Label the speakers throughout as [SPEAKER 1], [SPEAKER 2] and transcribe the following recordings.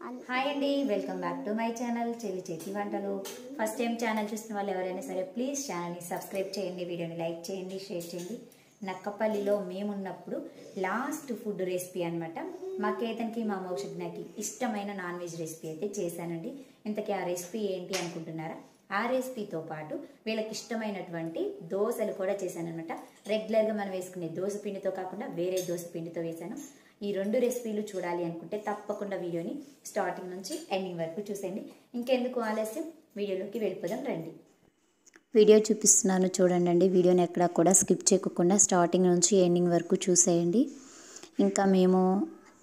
[SPEAKER 1] Hi అండి, welcome back to my channel చెల్లి చేతి వంటలు. ఫస్ట్ టైం ఛానల్ చూస్తున్న వాళ్ళు ఎవరైనా సరే ప్లీజ్ ఛానల్ని సబ్స్క్రైబ్ చేయండి, వీడియోని లైక్ చేయండి, షేర్ చేయండి. నక్కపల్లిలో మేమున్నప్పుడు లాస్ట్ ఫుడ్ రెసిపీ అనమాట. మా కేతన్కి మా మోక్షజ్ఞకి ఇష్టమైన నాన్ వెజ్ రెసిపీ అయితే చేశానండి. ఇంతకీ ఆ రెసిపీ ఏంటి అనుకుంటున్నారా? ఆ రెసిపీతో పాటు వీళ్ళకి ఇష్టమైనటువంటి దోశలు కూడా చేశానమాట. రెగ్యులర్గా మనం వేసుకునే దోశ పిండితో కాకుండా వేరే దోశ పిండితో వేశాను. ఈ రెండు రెసిపీలు చూడాలి అనుకుంటే తప్పకుండా వీడియోని స్టార్టింగ్ నుంచి ఎండింగ్ వరకు చూసేయండి. ఇంకెందుకు ఆలస్యం, వీడియోలోకి వెళ్ళిపోదాం రండి. వీడియో చూపిస్తున్నాను చూడండి. వీడియోని ఎక్కడా కూడా స్కిప్ చేయకుండా స్టార్టింగ్ నుంచి ఎండింగ్ వరకు చూసేయండి. ఇంకా మేము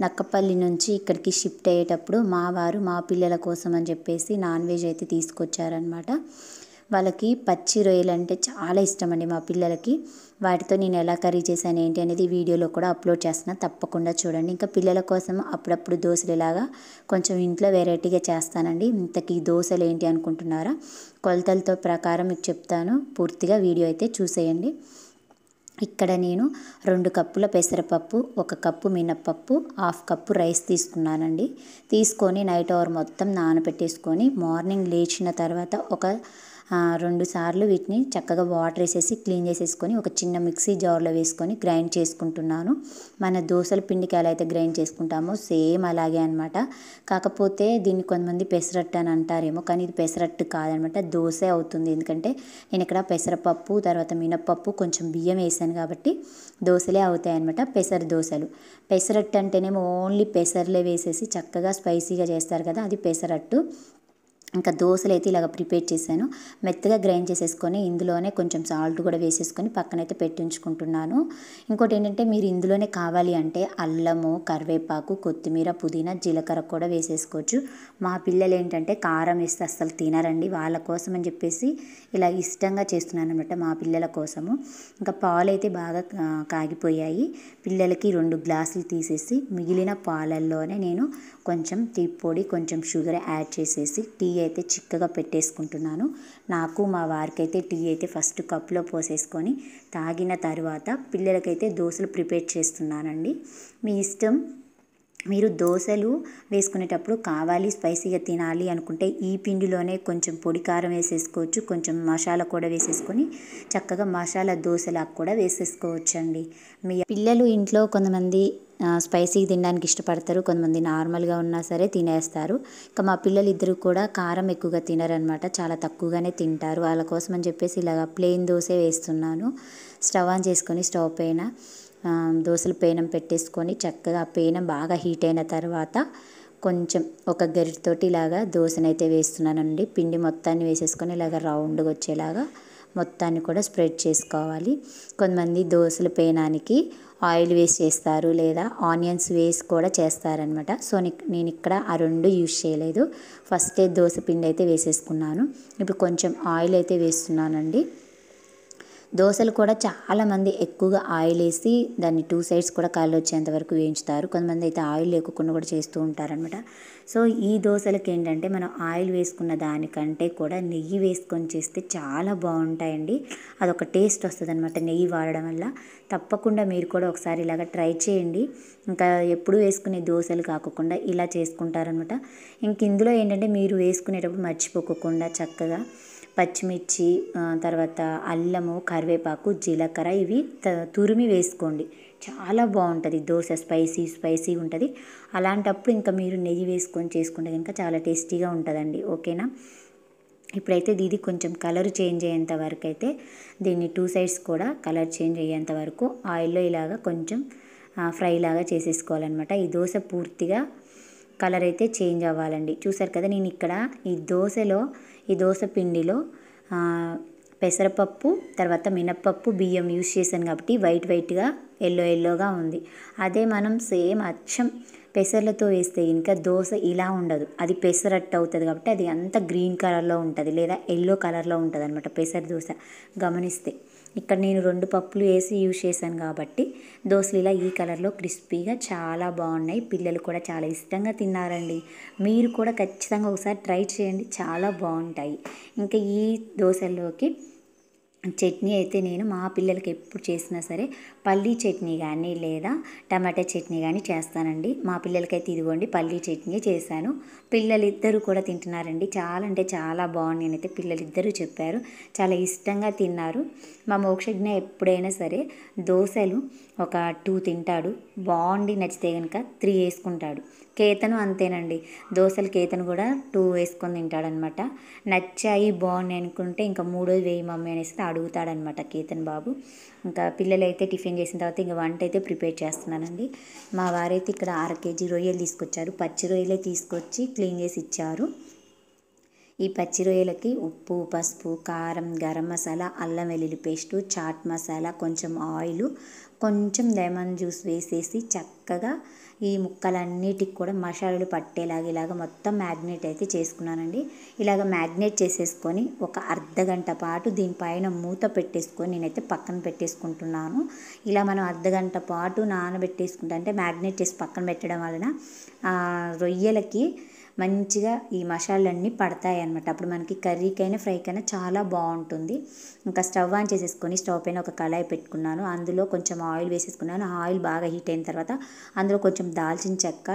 [SPEAKER 1] నక్కపల్లి నుంచి ఇక్కడికి షిఫ్ట్ అయ్యేటప్పుడు మా వారు మా పిల్లల కోసం అని చెప్పేసి నాన్ వెజ్ అయితే తీసుకొచ్చారనమాట. వాళ్ళకి పచ్చి రొయ్యలు అంటే చాలా ఇష్టం అండి మా పిల్లలకి. వాటితో నేను ఎలా కర్రీ చేశాను ఏంటి అనేది వీడియోలో కూడా అప్లోడ్ చేస్తున్నాను, తప్పకుండా చూడండి. ఇంకా పిల్లల కోసం అప్పుడప్పుడు దోశలు ఇలాగా కొంచెం ఇంట్లో వెరైటీగా చేస్తానండి. ఇంతకీ దోశలు ఏంటి అనుకుంటున్నారా? కొలతలతో ప్రకారం మీకు చెప్తాను, పూర్తిగా వీడియో అయితే చూసేయండి. ఇక్కడ నేను 2 కప్పుల పెసరపప్పు, 1 కప్పు మినప్పప్పు, 1/2 కప్పు రైస్ తీసుకున్నానండి. తీసుకొని నైట్ అవర్ మొత్తం నానబెట్టేసుకొని మార్నింగ్ లేచిన తర్వాత ఒక 2 సార్లు వీటిని చక్కగా వాటర్ వేసేసి క్లీన్ చేసేసుకొని ఒక చిన్న మిక్సీ జార్లో వేసుకొని గ్రైండ్ చేసుకుంటున్నాను. మన దోశల పిండికి ఎలా అయితే గ్రైండ్ చేసుకుంటామో సేమ్ అలాగే అనమాట. కాకపోతే దీన్ని కొంతమంది పెసరట్టు అని అంటారేమో, కానీ ఇది పెసరట్టు కాదనమాట, దోశ అవుతుంది. ఎందుకంటే నేను ఇక్కడ పెసరపప్పు తర్వాత మినప్పప్పు కొంచెం బియ్యం వేసాను కాబట్టి దోశలే అవుతాయి అనమాట, పెసర దోశలు. పెసరట్టు అంటేనేమో ఓన్లీ పెసర్లే వేసేసి చక్కగా స్పైసీగా చేస్తారు కదా, అది పెసరట్టు. ఇంకా దోశలు అయితే ఇలాగ ప్రిపేర్ చేశాను. మెత్తగా గ్రైండ్ చేసేసుకొని ఇందులోనే కొంచెం సాల్ట్ కూడా వేసేసుకొని పక్కనైతే పెట్టి ఉంచుకుంటున్నాను. ఇంకోటి ఏంటంటే మీరు ఇందులోనే కావాలి అంటే అల్లము, కరివేపాకు, కొత్తిమీర, పుదీనా, జీలకర్ర కూడా వేసేసుకోవచ్చు. మా పిల్లలు ఏంటంటే కారం వేస్తే అస్సలు తినరండి, వాళ్ళ కోసం అని చెప్పేసి ఇలా ఇష్టంగా చేస్తున్నాను అనమాట, మా పిల్లల కోసము. ఇంకా పాలు అయితే బాగా కాగిపోయాయి. పిల్లలకి 2 గ్లాసులు తీసేసి మిగిలిన పాలల్లోనే నేను కొంచెం టీ పొడి, కొంచెం షుగర్ యాడ్ చేసేసి టీ అయితే చిక్కగా పెట్టేసుకుంటున్నాను. నాకు మా వారికి అయితే టీ అయితే ఫస్ట్ కప్లో పోసేసుకొని తాగిన తర్వాత పిల్లలకైతే దోశలు ప్రిపేర్ చేస్తున్నానండి. మీ ఇష్టం. మీరు దోశలు వేసుకునేటప్పుడు కావాలి స్పైసీగా తినాలి అనుకుంటే ఈ పిండిలోనే కొంచెం పొడి కారం వేసేసుకోవచ్చు, కొంచెం మసాలా కూడా వేసేసుకొని చక్కగా మసాలా దోశలాగా కూడా వేసేసుకోవచ్చండి. మీ పిల్లలు ఇంట్లో కొంతమంది స్పైసీగా తినడానికి ఇష్టపడతారు, కొంతమంది నార్మల్గా ఉన్నా సరే తినేస్తారు. ఇంకా మా పిల్లలు ఇద్దరు కూడా కారం ఎక్కువగా తినరనమాట, చాలా తక్కువగానే తింటారు. వాళ్ళ కోసం అని చెప్పేసి ఇలాగ ప్లెయిన్ దోశ వేస్తున్నాను. స్టవ్ ఆన్ చేసుకొని స్టవ్ పైన దోశల పేనం పెట్టేసుకొని చక్కగా ఆ పేనం బాగా హీట్ అయిన తర్వాత కొంచెం ఒక గరిటెతోటి ఇలాగా దోశనైతే వేస్తున్నానండి. పిండి మొత్తాన్ని వేసేసుకొని ఇలాగ రౌండ్గా వచ్చేలాగా మొత్తాన్ని కూడా స్ప్రెడ్ చేసుకోవాలి. కొంతమంది దోశల పేనానికి ఆయిల్ వేసి చేస్తారు, లేదా ఆనియన్స్ వేసి కూడా చేస్తారనమాట. సో నేను ఇక్కడ ఆ 2 యూజ్ చేయలేదు. ఫస్టే దోశ పిండి అయితే వేసేసుకున్నాను. ఇప్పుడు కొంచెం ఆయిల్ అయితే వేస్తున్నానండి. దోశలు కూడా చాలామంది ఎక్కువగా ఆయిల్ వేసి దాన్ని 2 సైడ్స్ కూడా కలర్ వచ్చేంత వరకు వేయించుతారు. కొంతమంది అయితే ఆయిల్ లేకుండా కూడా చేస్తూ ఉంటారనమాట. సో ఈ దోశలకి ఏంటంటే మనం ఆయిల్ వేసుకున్న దానికంటే కూడా నెయ్యి వేసుకొని చేస్తే చాలా బాగుంటాయండి. అదొక టేస్ట్ వస్తుంది అనమాట నెయ్యి వాడడం వల్ల. తప్పకుండా మీరు కూడా ఒకసారి ఇలాగ ట్రై చేయండి. ఇంకా ఎప్పుడు వేసుకునే దోశలు కాకుండా ఇలా చేసుకుంటారనమాట. ఇంక ఇందులో ఏంటంటే మీరు వేసుకునేటప్పుడు మర్చిపోకుండా చక్కగా పచ్చిమిర్చి, తర్వాత అల్లము, కరివేపాకు, జీలకర్ర ఇవి తురిమి వేసుకోండి. చాలా బాగుంటుంది దోశ, స్పైసీ ఉంటుంది. అలాంటప్పుడు ఇంకా మీరు నెయ్యి వేసుకొని చేసుకుంటే కనుక చాలా టేస్టీగా ఉంటుందండి. ఓకేనా? ఇప్పుడైతే ఇది కొంచెం కలర్ చేంజ్ అయ్యేంత వరకు అయితే దీన్ని 2 సైడ్స్ కూడా కలర్ చేంజ్ అయ్యేంత వరకు ఆయిల్లో ఇలాగ కొంచెం ఫ్రై లాగా చేసేసుకోవాలన్నమాట. ఈ దోశ పూర్తిగా కలర్ అయితే చేంజ్ అవ్వాలండి. చూసారు కదా, నేను ఇక్కడ ఈ దోశ పిండిలో పెసరపప్పు తర్వాత మినప్పప్పు, బియ్యం యూజ్ చేశాను కాబట్టి వైట్గా ఎల్లోగా ఉంది. అదే మనం సేమ్ అచ్చం పెసర్లతో వేస్తే ఇంకా దోశ ఇలా ఉండదు, అది పెసరట్టు అవుతుంది కాబట్టి అది అంత గ్రీన్ కలర్లో ఉంటుంది లేదా ఎల్లో కలర్లో ఉంటుంది అనమాట పెసర దోశ. గమనిస్తే ఇక్కడ నేను 2 పప్పులు వేసి యూజ్ చేశాను కాబట్టి దోశలు ఇలా ఈ కలర్లో క్రిస్పీగా చాలా బాగున్నాయి. పిల్లలు కూడా చాలా ఇష్టంగా తిన్నారండి. మీరు కూడా ఖచ్చితంగా ఒకసారి ట్రై చేయండి, చాలా బాగుంటాయి. ఇంకా ఈ దోశల్లోకి చట్నీ అయితే నేను మా పిల్లలకి ఎప్పుడు చేసినా సరే పల్లీ చట్నీ కానీ లేదా టమాటా చట్నీ కానీ చేస్తానండి. మా పిల్లలకైతే ఇదిగోండి పల్లీ చట్నీ చేశాను. పిల్లలిద్దరూ కూడా తింటున్నారండి. చాలా అంటే చాలా బాగుంది నేనైతే పిల్లలిద్దరూ చెప్పారు. చాలా ఇష్టంగా తిన్నారు. మా మోక్షజ్ఞ ఎప్పుడైనా సరే దోశలు ఒక 2 తింటాడు. బాగుండి నచ్చితే కనుక 3 వేసుకుంటాడు. కేతను అంతేనండి. దోశలు కేతను కూడా 2 వేసుకొని తింటాడనమాట. నచ్చాయి బాగున్నాయి అనుకుంటే ఇంకా మూడోది వేయి మమ్మీ అనేసి అడుగుతాడనమాట కేతన్ బాబు. ఇంకా పిల్లలైతే టిఫిన్ చేసిన తర్వాత ఇంకా వంట అయితే ప్రిపేర్ చేస్తున్నానండి. మా వారైతే ఇక్కడ 1/2 కేజీ రొయ్యలు తీసుకొచ్చారు. పచ్చి రొయ్యలే తీసుకొచ్చి క్లీన్ చేసి ఇచ్చారు. ఈ పచ్చి రొయ్యలకి ఉప్పు, పసుపు, కారం, గరం మసాలా, అల్లం వెల్లుల్లి పేస్టు, చాట్ మసాలా, కొంచెం ఆయిల్, కొంచెం లెమన్ జ్యూస్ వేసేసి చక్కగా ఈ ముక్కలన్నిటికి కూడా మసాలాలు పట్టేలాగా ఇలాగ మొత్తం మ్యాగ్నేట్ అయితే చేసుకున్నానండి. ఇలాగ మ్యాగ్నేట్ చేసేసుకొని ఒక అర్ధగంట పాటు దీనిపైన మూత పెట్టేసుకొని నేనైతే పక్కన పెట్టేసుకుంటున్నాను. ఇలా మనం అర్ధగంట పాటు నానబెట్టేసుకుంటా అంటే మ్యాగ్నేట్ చేసి పక్కన పెట్టడం వలన రొయ్యలకి మంచిగా ఈ మసాలాలన్నీ పడతాయి అన్నమాట. అప్పుడు మనకి కర్రీకైనా ఫ్రైకైనా చాలా బాగుంటుంది. ఇంకా స్టవ్ ఆన్ చేసేసుకొని స్టవ్ పైన ఒక కళాయి పెట్టుకున్నాను. అందులో కొంచెం ఆయిల్ వేసేసుకున్నాను. ఆయిల్ బాగా హీట్ అయిన తర్వాత అందులో కొంచెం దాల్చిన చెక్క,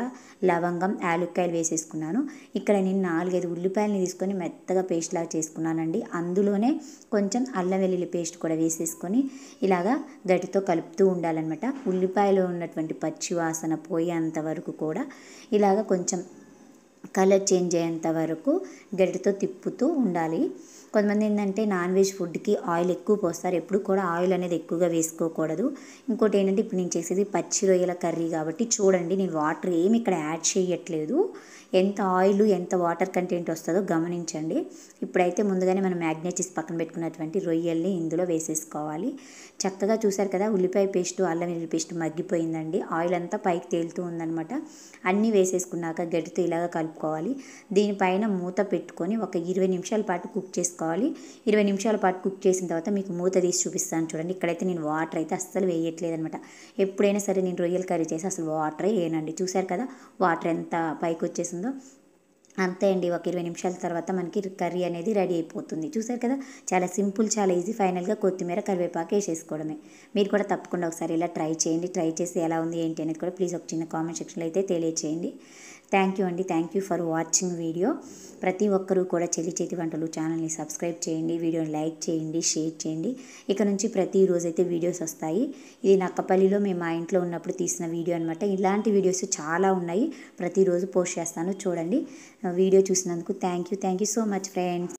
[SPEAKER 1] లవంగం, యాలక్కాయలు వేసేసుకున్నాను. ఇక్కడ నేను 4-5 ఉల్లిపాయలని తీసుకొని మెత్తగా పేస్ట్ లాగా చేసుకున్నానండి. అందులోనే కొంచెం అల్లం వెల్లుల్లి పేస్ట్ కూడా వేసేసుకొని ఇలాగా గట్టితో కలుపుతూ ఉండాలన్నమాట. ఉల్లిపాయలో ఉన్నటువంటి పచ్చి వాసన పోయేంత వరకు కూడా ఇలాగ కొంచెం కలర్ చేంజ్ అయ్యేంత వరకు గరిటెతో తిప్పుతూ ఉండాలి. కొంతమంది ఏంటంటే నాన్ వెజ్ ఫుడ్కి ఆయిల్ ఎక్కువ పోస్తారు. ఎప్పుడు కూడా ఆయిల్ అనేది ఎక్కువగా వేసుకోకూడదు. ఇంకోటి ఏంటంటే ఇప్పుడు నేను చేసేది పచ్చి రొయ్యల కర్రీ కాబట్టి చూడండి, నేను వాటర్ ఏమి ఇక్కడ యాడ్ చేయట్లేదు. ఎంత ఆయిల్ ఎంత వాటర్ కంటెంట్ వస్తుందో గమనించండి. ఇప్పుడైతే ముందుగానే మనం మ్యాగ్నేట్ చేసి పక్కన పెట్టుకున్నటువంటి రొయ్యల్ని ఇందులో వేసేసుకోవాలి. చక్కగా చూసారు కదా, ఉల్లిపాయ పేస్టు, అల్లం వెల్లుల్లి పేస్ట్ మగ్గిపోయిందండి. ఆయిల్ అంతా పైకి తేలుతూ ఉందనమాట. అన్నీ వేసేసుకున్నాక గడ్డితో ఇలాగ కలుపుకోవాలి. దీనిపైన మూత పెట్టుకొని ఒక 20 నిమిషాల పాటు కుక్ చేసుకోవాలి. 20 నిమిషాల పాటు కుక్ చేసిన తర్వాత మీకు మూత తీసి చూపిస్తాను చూడండి. ఇక్కడైతే నేను వాటర్ అయితే అస్సలు వేయట్లేదు అనమాట. ఎప్పుడైనా సరే నేను రొయ్యల కర్రీ చేసి అసలు వాటరే వేయనండి. చూసారు కదా వాటర్ ఎంత పైకి వచ్చేసిందో. అంతే అండి, ఒక 20 నిమిషాల తర్వాత మనకి కర్రీ అనేది రెడీ అయిపోతుంది. చూసారు కదా, చాలా సింపుల్, చాలా ఈజీ. ఫైనల్గా కొత్తిమీర, కరివేపాకు వేసేసుకోవడమే. మీరు కూడా తప్పకుండా ఒకసారి ఇలా ట్రై చేయండి. ట్రై చేసి ఎలా ఉంది ఏంటి అనేది కూడా ప్లీజ్ ఒక చిన్న కామెంట్ సెక్షన్లో అయితే తెలియచేయండి. థ్యాంక్ యూ అండి. Thank you for watching video. ప్రతి ఒక్కరూ కూడా చెల్లి చేతి వంటలు ఛానల్ని సబ్స్క్రైబ్ చేయండి, వీడియోని లైక్ చేయండి, షేర్ చేయండి. ఇక నుంచి ప్రతిరోజు అయితే వీడియోస్ వస్తాయి. ఇది నక్కపల్లిలో మేము మా ఇంట్లో ఉన్నప్పుడు తీసిన వీడియో అనమాట. ఇలాంటి వీడియోస్ చాలా ఉన్నాయి, ప్రతిరోజు పోస్ట్ చేస్తాను చూడండి. వీడియో చూసినందుకు thank you so much friends.